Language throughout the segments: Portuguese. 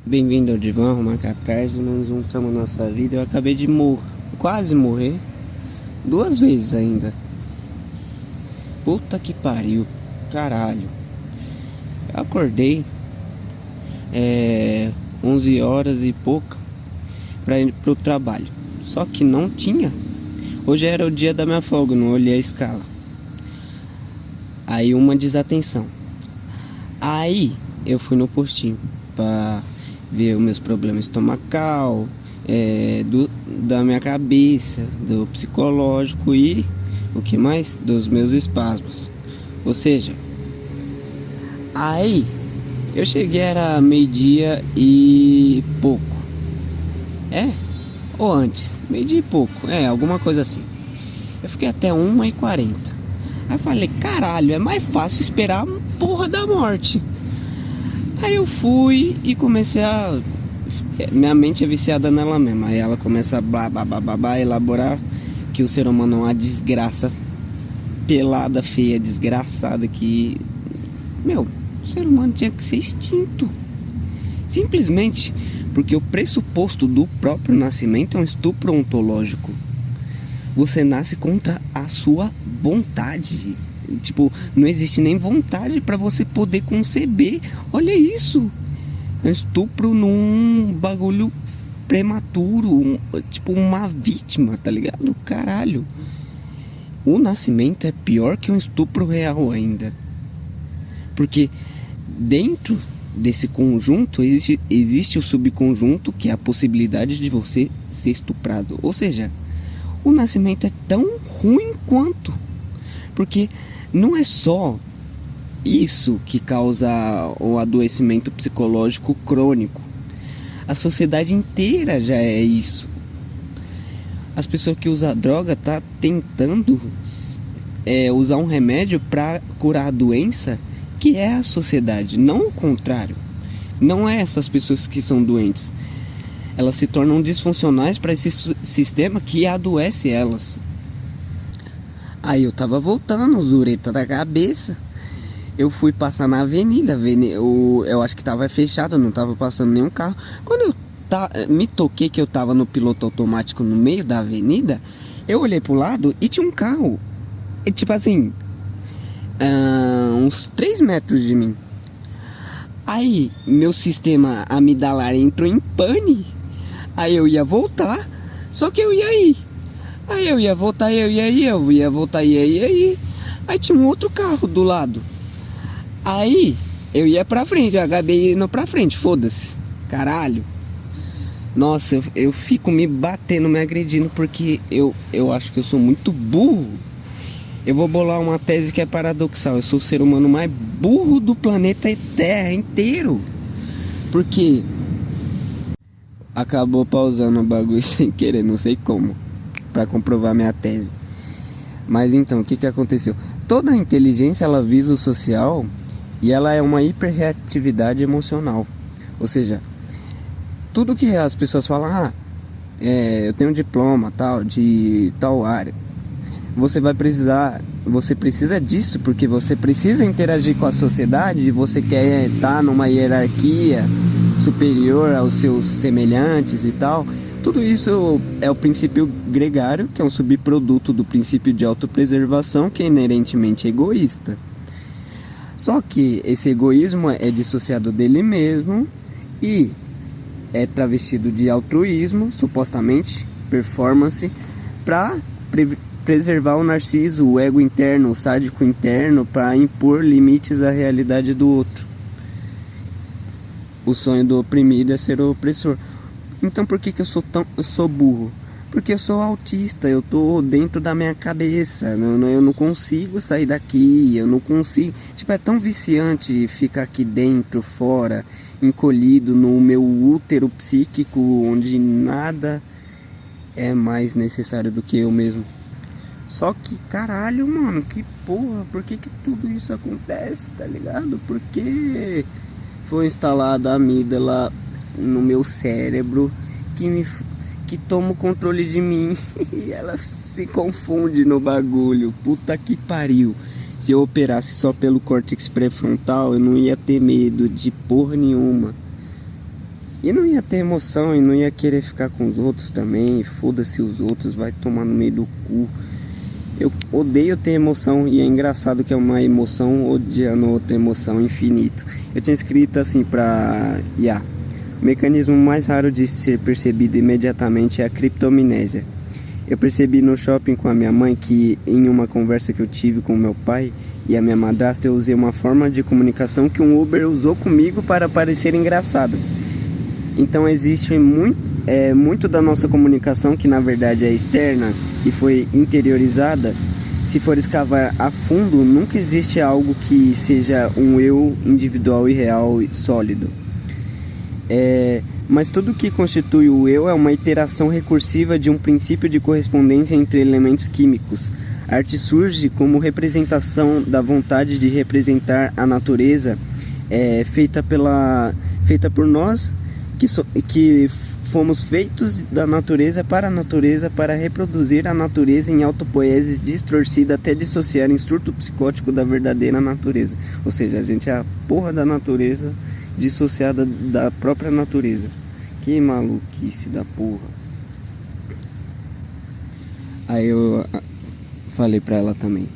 Bem-vindo ao Divã, arrumar catarse, mais um tramo na nossa vida. Eu acabei de quase morrer 2 vezes ainda. Puta que pariu, caralho. Eu acordei 11 horas e pouca pra ir pro trabalho. Só que não tinha. Hoje era o dia da minha folga, não olhei a escala. Aí uma desatenção. Aí eu fui no postinho pra ver os meus problemas estomacal, da minha cabeça, do psicológico e o que mais? Dos meus espasmos. Ou seja, aí eu cheguei, era meio-dia e pouco. Ou antes, meio-dia e pouco, alguma coisa assim. Eu fiquei até 1h40. Aí eu falei, caralho, é mais fácil esperar a porra da morte. Aí eu fui e comecei a... Minha mente é viciada nela mesma. Aí ela começa a blá, blá, blá, blá, blá, elaborar que o ser humano é uma desgraça pelada, feia, desgraçada, que... Meu, o ser humano tinha que ser extinto. Simplesmente porque o pressuposto do próprio nascimento é um estupro ontológico. Você nasce contra a sua vontade. Tipo, não existe nem vontade pra você poder conceber. Olha isso. É um estupro num bagulho prematuro. Tipo, uma vítima, tá ligado? Caralho. O nascimento é pior que um estupro real ainda. Porque dentro desse conjunto existe o subconjunto, que é a possibilidade de você ser estuprado. Ou seja, o nascimento é tão ruim quanto. Porque não é só isso que causa o adoecimento psicológico crônico. A sociedade inteira já é isso. As pessoas que usam droga tá tentando usar um remédio para curar a doença, que é a sociedade, não o contrário. Não é essas pessoas que são doentes. Elas se tornam disfuncionais para esse sistema que adoece elas. Aí eu tava voltando, zureta da cabeça. Eu fui passar na avenida. Eu acho que tava fechado, não tava passando nenhum carro. Quando eu me toquei que eu tava no piloto automático no meio da avenida, eu olhei pro lado e tinha um carro. E, tipo assim, uns 3 metros de mim. Aí meu sistema amidalar entrou em pane. Aí eu ia voltar, só que eu ia ir. Aí eu ia voltar, eu ia voltar, ia ir. Aí tinha um outro carro do lado. Aí eu ia pra frente, eu acabei indo pra frente, foda-se. Caralho. Nossa, eu fico me batendo, me agredindo, porque eu acho que eu sou muito burro. Eu vou bolar uma tese que é paradoxal. Eu sou o ser humano mais burro do planeta Terra inteiro. Porque acabou pausando o bagulho sem querer, não sei como, para comprovar minha tese. Mas então, o que aconteceu? Toda a inteligência, ela visa o social e ela é uma hiperreatividade emocional. Ou seja, tudo que as pessoas falam, eu tenho um diploma tal, de tal área. Você precisa disso porque você precisa interagir com a sociedade e você quer estar numa hierarquia superior aos seus semelhantes e tal. Tudo isso é o princípio gregário, que é um subproduto do princípio de autopreservação, que é inerentemente egoísta. Só que esse egoísmo é dissociado dele mesmo e é travestido de altruísmo, supostamente, performance, para preservar o narciso, o ego interno, o sádico interno, para impor limites à realidade do outro. O sonho do oprimido é ser o opressor. Então por que eu sou burro? Porque eu sou autista, eu tô dentro da minha cabeça, eu não consigo sair daqui, eu não consigo... Tipo, é tão viciante ficar aqui dentro, fora, encolhido no meu útero psíquico, onde nada é mais necessário do que eu mesmo. Só que, caralho, mano, que porra, por que tudo isso acontece, tá ligado? Porque foi instalada a amígdala no meu cérebro que toma o controle de mim e ela se confunde no bagulho. Puta que pariu. Se eu operasse só pelo córtex pré-frontal, eu não ia ter medo de porra nenhuma. E não ia ter emoção e não ia querer ficar com os outros também. Foda-se os outros, vai tomar no meio do cu. Eu odeio ter emoção e é engraçado que é uma emoção odiando outra emoção, infinito. Eu tinha escrito assim pra IA: o mecanismo mais raro de ser percebido imediatamente é a criptomnésia. Eu percebi no shopping com a minha mãe que, em uma conversa que eu tive com meu pai e a minha madrasta, eu usei uma forma de comunicação que um Uber usou comigo para parecer engraçado. Então existe muito da nossa comunicação que na verdade é externa e foi interiorizada. Se for escavar a fundo, nunca existe algo que seja um eu individual e real e sólido. Mas tudo que constitui o eu é uma iteração recursiva de um princípio de correspondência entre elementos químicos. A arte surge como representação da vontade de representar a natureza, feita por nós, que fomos feitos da natureza, para reproduzir a natureza em autopoieses distorcida até dissociar em surto psicótico da verdadeira natureza. Ou seja, a gente é a porra da natureza dissociada da própria natureza. Que maluquice da porra. Aí eu falei pra ela também: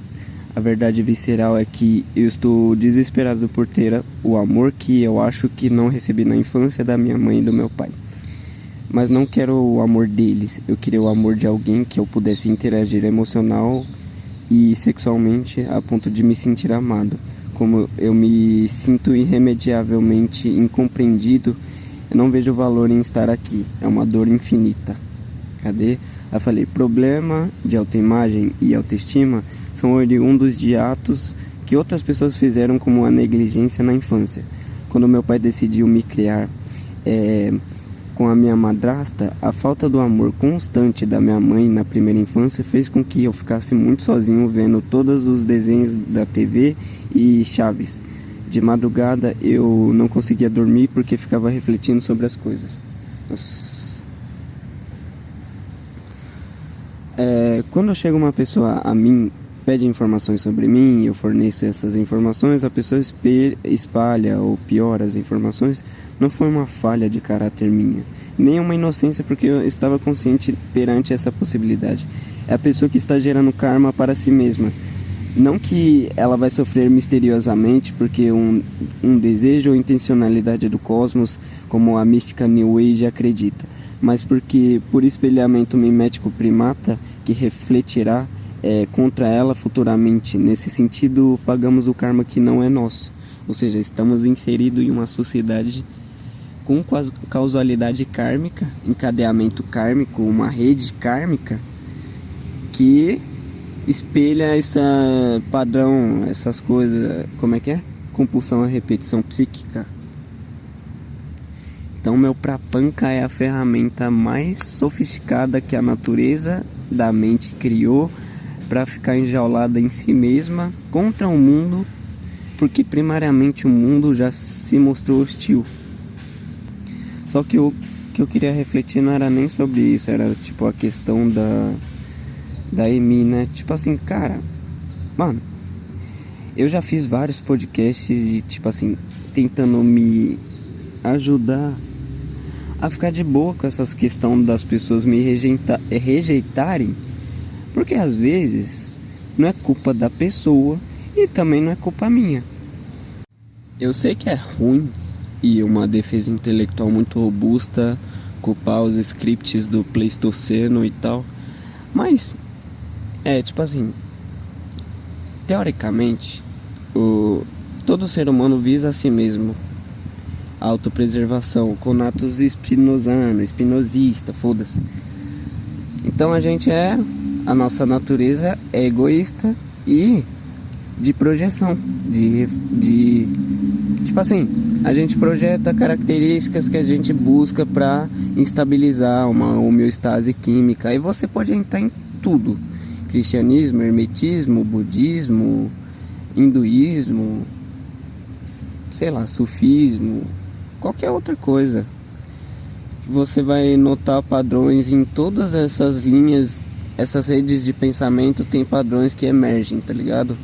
a verdade visceral é que eu estou desesperado por ter o amor que eu acho que não recebi na infância da minha mãe e do meu pai. Mas não quero o amor deles, eu queria o amor de alguém que eu pudesse interagir emocional e sexualmente a ponto de me sentir amado. Como eu me sinto irremediavelmente incompreendido, eu não vejo valor em estar aqui, é uma dor infinita. Cadê? Eu falei: problema de autoimagem e autoestima são oriundos de atos que outras pessoas fizeram, como a negligência na infância. Quando meu pai decidiu me criar com a minha madrasta, a falta do amor constante da minha mãe na primeira infância fez com que eu ficasse muito sozinho vendo todos os desenhos da TV e Chaves. De madrugada eu não conseguia dormir porque ficava refletindo sobre as coisas. Nossa. Quando chega uma pessoa a mim, pede informações sobre mim, eu forneço essas informações, a pessoa espalha ou piora as informações. Não foi uma falha de caráter minha, nem uma inocência, porque eu estava consciente perante essa possibilidade. É a pessoa que está gerando karma para si mesma. Não que ela vai sofrer misteriosamente porque um desejo ou intencionalidade do cosmos, como a mística New Age acredita, mas porque por espelhamento mimético primata que refletirá contra ela futuramente. Nesse sentido, pagamos o karma que não é nosso. Ou seja, estamos inseridos em uma sociedade com causalidade kármica, encadeamento kármico, uma rede kármica que espelha esse padrão, essas coisas, como é que é? Compulsão à repetição psíquica. Então meu prapanca é a ferramenta mais sofisticada que a natureza da mente criou para ficar enjaulada em si mesma contra o mundo, porque primariamente o mundo já se mostrou hostil. Só que o que eu queria refletir não era nem sobre isso, era tipo a questão da EMI, né? Tipo assim, cara, mano, eu já fiz vários podcasts de tipo assim, tentando me ajudar a ficar de boa com essas questões das pessoas me rejeitarem, porque às vezes não é culpa da pessoa e também não é culpa minha. Eu sei que é ruim e uma defesa intelectual muito robusta culpar os scripts do Pleistoceno e tal, mas tipo assim, teoricamente todo ser humano visa a si mesmo, autopreservação, conatus espinosista, foda-se. Então a nossa natureza é egoísta e de projeção, tipo assim, a gente projeta características que a gente busca para instabilizar uma homeostase química. Aí você pode entrar em tudo: cristianismo, hermetismo, budismo, hinduísmo, sei lá, sufismo, qualquer outra coisa. Você vai notar padrões em todas essas linhas, essas redes de pensamento tem padrões que emergem, tá ligado?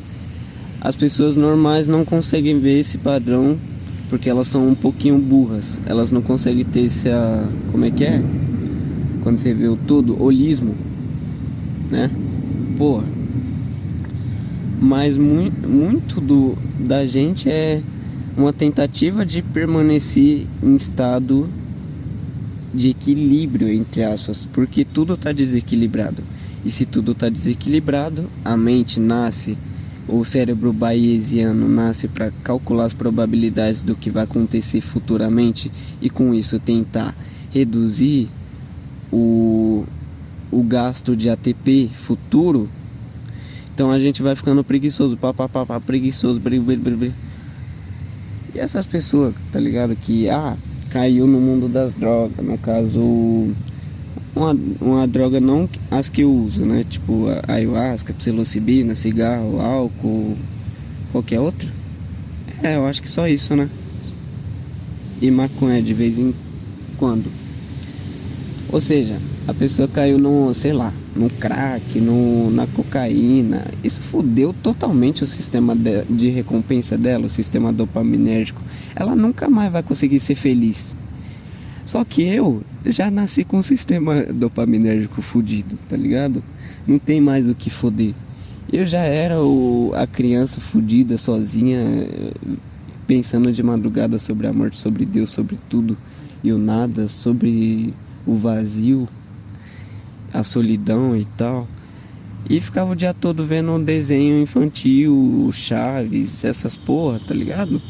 As pessoas normais não conseguem ver esse padrão porque elas são um pouquinho burras. Elas não conseguem ter esse, como é que é? Quando você vê o todo, holismo, né? Pô, mas muito da gente é uma tentativa de permanecer em estado de equilíbrio, entre aspas, porque tudo está desequilibrado. E se tudo está desequilibrado, a mente nasce, o cérebro bayesiano nasce para calcular as probabilidades do que vai acontecer futuramente e com isso tentar reduzir o gasto de ATP futuro. Então a gente vai ficando preguiçoso, preguiçoso, e essas pessoas, tá ligado, que caiu no mundo das drogas, no caso uma droga, não as que eu uso, né, tipo a ayahuasca, psilocibina, cigarro, álcool, qualquer outra. Eu acho que só isso, né, e maconha de vez em quando. Ou seja, a pessoa caiu no, sei lá, no crack, na cocaína. Isso fudeu totalmente o sistema de recompensa dela, o sistema dopaminérgico. Ela nunca mais vai conseguir ser feliz. Só que eu já nasci com o sistema dopaminérgico fudido, tá ligado? Não tem mais o que foder. Eu já era a criança fudida, sozinha, pensando de madrugada sobre a morte, sobre Deus, sobre tudo e o nada, sobre o vazio, a solidão e tal. E ficava o dia todo vendo um desenho infantil, Chaves, essas porra, tá ligado?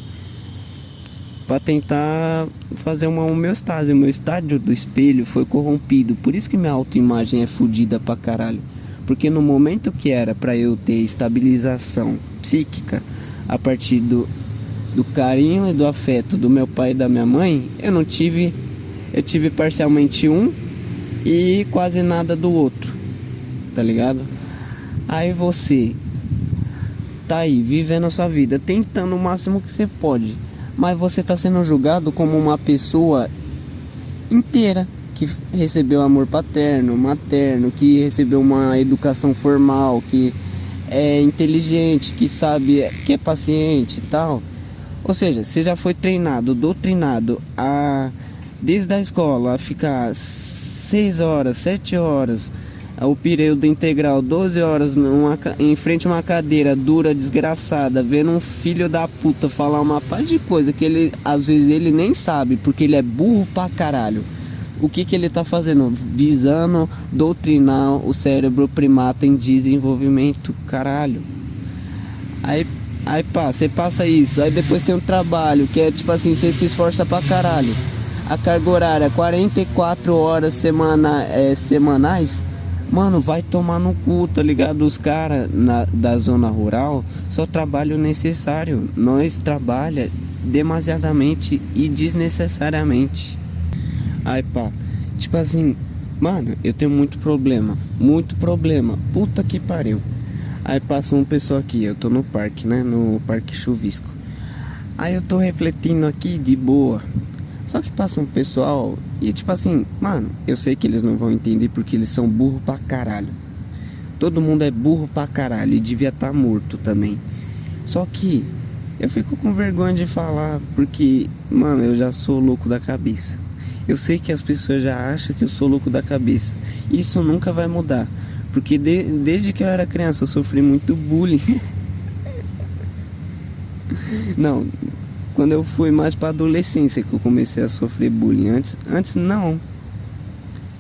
Pra tentar fazer uma homeostase. O meu estádio do espelho foi corrompido. Por isso que minha autoimagem é fodida pra caralho. Porque no momento que era pra eu ter estabilização psíquica a partir do carinho e do afeto do meu pai e da minha mãe, eu tive parcialmente um e quase nada do outro, tá ligado? Aí você tá aí vivendo a sua vida, tentando o máximo que você pode, mas você tá sendo julgado como uma pessoa inteira que recebeu amor paterno, materno, que recebeu uma educação formal, que é inteligente, que sabe, que é paciente e tal. Ou seja, você já foi treinado, doutrinado desde a escola a ficar 6 horas, 7 horas, o período integral, 12 horas em frente a uma cadeira dura, desgraçada, vendo um filho da puta falar uma par de coisa que ele, às vezes, ele nem sabe, porque ele é burro pra caralho. O que ele tá fazendo? Visando doutrinar o cérebro primata em desenvolvimento, caralho. Aí pá, você passa isso, aí depois tem um trabalho, que é tipo assim, você se esforça pra caralho. A carga horária, 44 horas semanais, mano, vai tomar no cu, tá ligado? Os caras da zona rural só trabalham o necessário. Nós trabalha demasiadamente e desnecessariamente. Aí pá, tipo assim, mano, eu tenho muito problema, puta que pariu. Aí passa uma pessoa aqui, eu tô no parque, né, no parque chuvisco. Aí eu tô refletindo aqui de boa. Só que passa um pessoal e tipo assim, mano, eu sei que eles não vão entender porque eles são burros pra caralho. Todo mundo é burro pra caralho e devia estar morto também. Só que eu fico com vergonha de falar porque, mano, eu já sou louco da cabeça. Eu sei que as pessoas já acham que eu sou louco da cabeça. Isso nunca vai mudar. Porque desde que eu era criança eu sofri muito bullying. Não, quando eu fui mais pra adolescência que eu comecei a sofrer bullying. Antes não,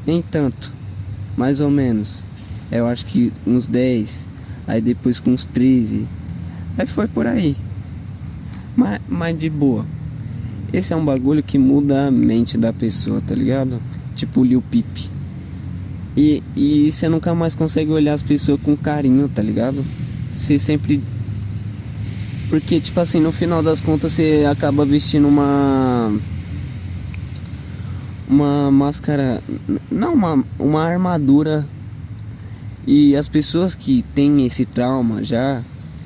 nem tanto, mais ou menos. Eu acho que uns 10, aí depois com uns 13, aí foi por aí. Mas de boa. Esse é um bagulho que muda a mente da pessoa, tá ligado? Tipo o Lil Peep. E você nunca mais consegue olhar as pessoas com carinho, tá ligado? Você sempre... Porque, tipo assim, no final das contas você acaba vestindo uma máscara... Não, uma armadura. E as pessoas que têm esse trauma já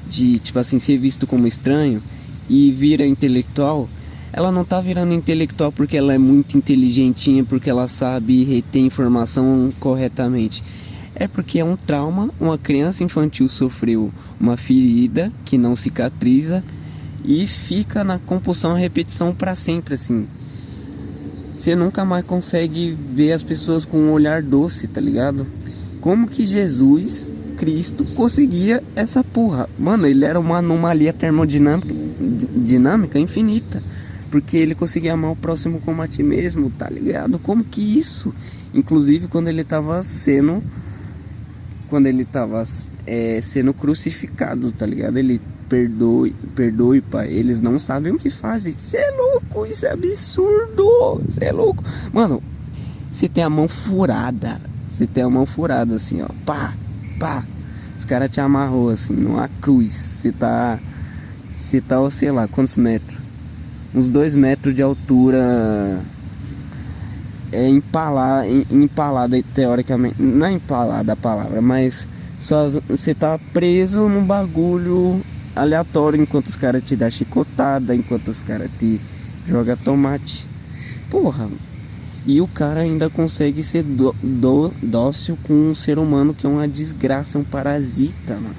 de, tipo assim, ser visto como estranho e vira intelectual... Ela não tá virando intelectual porque ela é muito inteligentinha, porque ela sabe reter informação corretamente. É porque é um trauma, uma criança infantil sofreu uma ferida que não cicatriza e fica na compulsão, repetição pra sempre, assim. Você nunca mais consegue ver as pessoas com um olhar doce, tá ligado? Como que Jesus Cristo conseguia essa porra? Mano, ele era uma anomalia termodinâmica infinita. Porque ele conseguia amar o próximo como a ti mesmo, tá ligado? Como que isso? Inclusive quando ele tava sendo sendo crucificado, tá ligado? Ele perdoe, pai. Eles não sabem o que fazem. Você é louco, isso é absurdo. Você é louco. Mano, você tem a mão furada. Você tem a mão furada assim, ó. Pá, pá. Os caras te amarrou assim, numa cruz. Você tá, sei lá, quantos metros? Uns 2 metros de altura. Empalada teoricamente. Não é empalada a palavra, mas só você tá preso num bagulho aleatório enquanto os caras te dão chicotada, enquanto os caras te jogam tomate. Porra. E o cara ainda consegue ser dócil com um ser humano que é uma desgraça, um parasita, mano.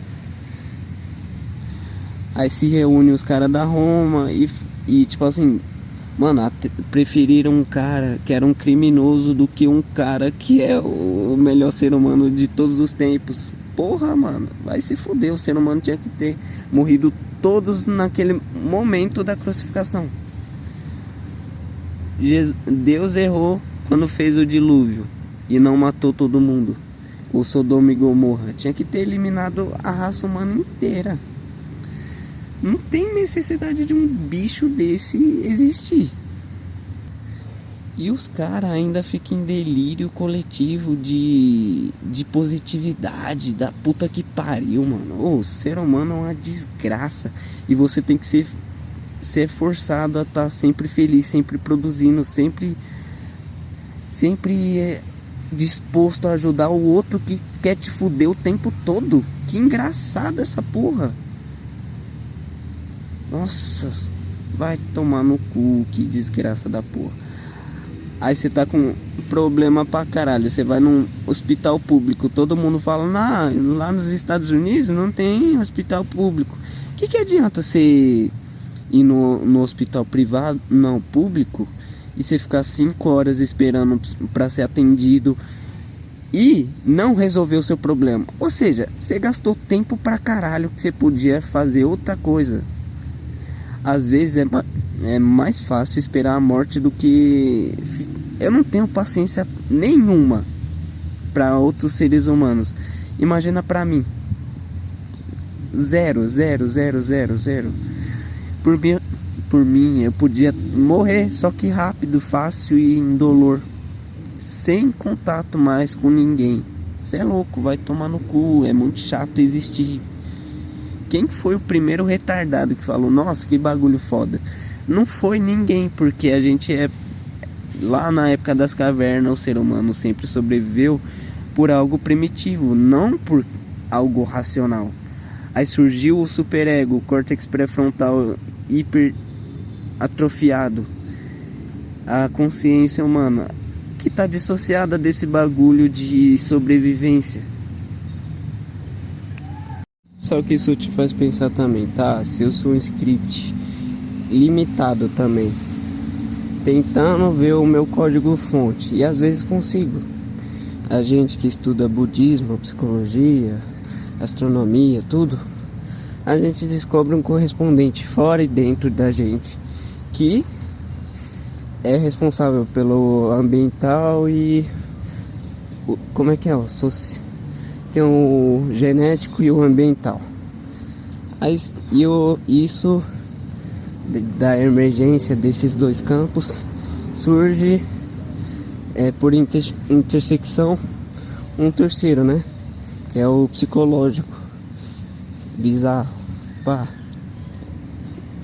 Aí se reúne os caras da Roma e tipo assim, mano, preferiram um cara que era um criminoso do que um cara que é o melhor ser humano de todos os tempos. Porra, mano, vai se fuder. O ser humano tinha que ter morrido todos naquele momento da crucificação. Deus errou quando fez o dilúvio e não matou todo mundo. O Sodoma e Gomorra tinha que ter eliminado a raça humana inteira. Não tem necessidade de um bicho desse existir. E os caras ainda ficam em delírio coletivo de positividade, da puta que pariu, mano. O ser humano é uma desgraça. E você tem que ser forçado a estar sempre feliz, sempre produzindo, sempre disposto a ajudar o outro que quer te fuder o tempo todo. Que engraçado essa porra. Nossa, vai tomar no cu, que desgraça da porra. Aí você tá com problema pra caralho. Você vai num hospital público, todo mundo fala, não, lá nos Estados Unidos não tem hospital público. Que adianta você ir no hospital privado, não, público, e você ficar 5 horas esperando pra ser atendido e não resolver o seu problema? Ou seja, você gastou tempo pra caralho que você podia fazer outra coisa. Às vezes é mais fácil esperar a morte do que... Eu não tenho paciência nenhuma para outros seres humanos. Imagina pra mim. Zero. Por mim, eu podia morrer, só que rápido, fácil e indolor. Sem contato mais com ninguém. Você é louco, vai tomar no cu. É muito chato existir. Quem foi o primeiro retardado que falou, nossa, que bagulho foda? Não foi ninguém, porque a gente é... Lá na época das cavernas, o ser humano sempre sobreviveu por algo primitivo, não por algo racional. Aí surgiu o superego, o córtex pré-frontal hiper atrofiado, a consciência humana, que tá dissociada desse bagulho de sobrevivência. Só que isso te faz pensar também, tá? Se eu sou um script limitado também, tentando ver o meu código fonte, e às vezes consigo. A gente que estuda budismo, psicologia, astronomia, tudo, a gente descobre um correspondente fora e dentro da gente que é responsável pelo ambiental e como é que é? Tem o genético e o ambiental. Isso da emergência desses dois campos surge por intersecção um terceiro, né? Que é o psicológico. Bizarro, pá.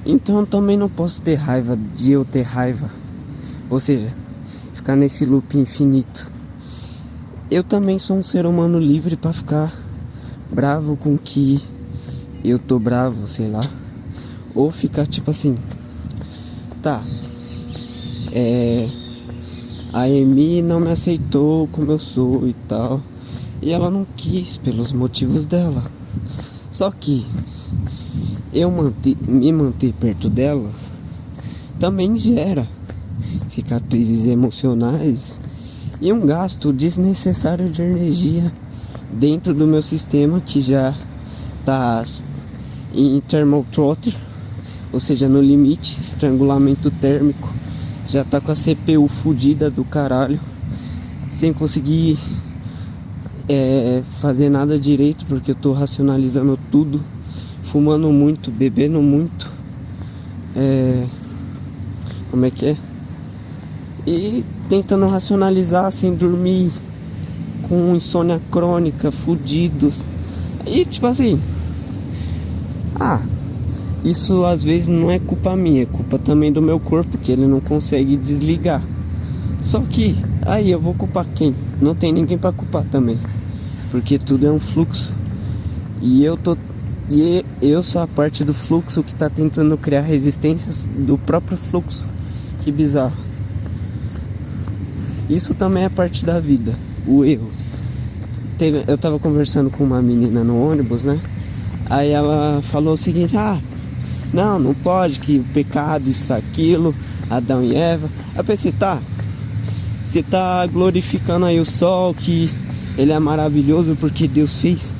Então também não posso ter raiva de eu ter raiva. Ou seja, ficar nesse loop infinito. Eu também sou um ser humano livre pra ficar bravo com que eu tô bravo, sei lá. Ou ficar tipo assim, tá, a Amy não me aceitou como eu sou e tal, e ela não quis pelos motivos dela. Só que me manter perto dela também gera cicatrizes emocionais e um gasto desnecessário de energia dentro do meu sistema, que já tá em thermal throttle, ou seja, no limite, estrangulamento térmico. Já tá com a CPU fodida do caralho, sem conseguir fazer nada direito, porque eu tô racionalizando tudo, fumando muito, bebendo muito, como é que é? E tentando racionalizar sem dormir, com insônia crônica, fudidos. E tipo assim, isso às vezes não é culpa minha, é culpa também do meu corpo, que ele não consegue desligar. Só que aí eu vou culpar quem? Não tem ninguém pra culpar também, porque tudo é um fluxo. E eu sou a parte do fluxo que tá tentando criar resistências do próprio fluxo. Que bizarro. Isso também é parte da vida, o erro. Eu tava conversando com uma menina no ônibus, né? Aí ela falou o seguinte: não pode, que o pecado, isso, aquilo, Adão e Eva. Aí eu pensei, você tá glorificando aí o sol, que ele é maravilhoso porque Deus fez.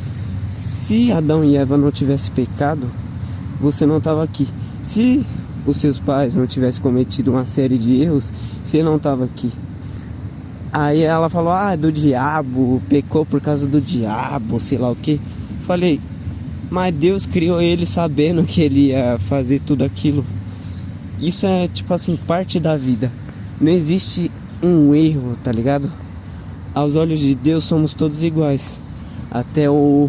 Se Adão e Eva não tivessem pecado, você não tava aqui. Se os seus pais não tivessem cometido uma série de erros, você não tava aqui. Aí ela falou, do diabo, pecou por causa do diabo, sei lá o que. Falei, mas Deus criou ele sabendo que ele ia fazer tudo aquilo. Isso é tipo assim, parte da vida. Não existe um erro, tá ligado? Aos olhos de Deus somos todos iguais. Até o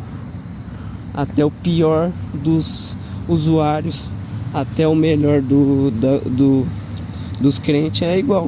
pior dos usuários, até o melhor dos crentes é igual.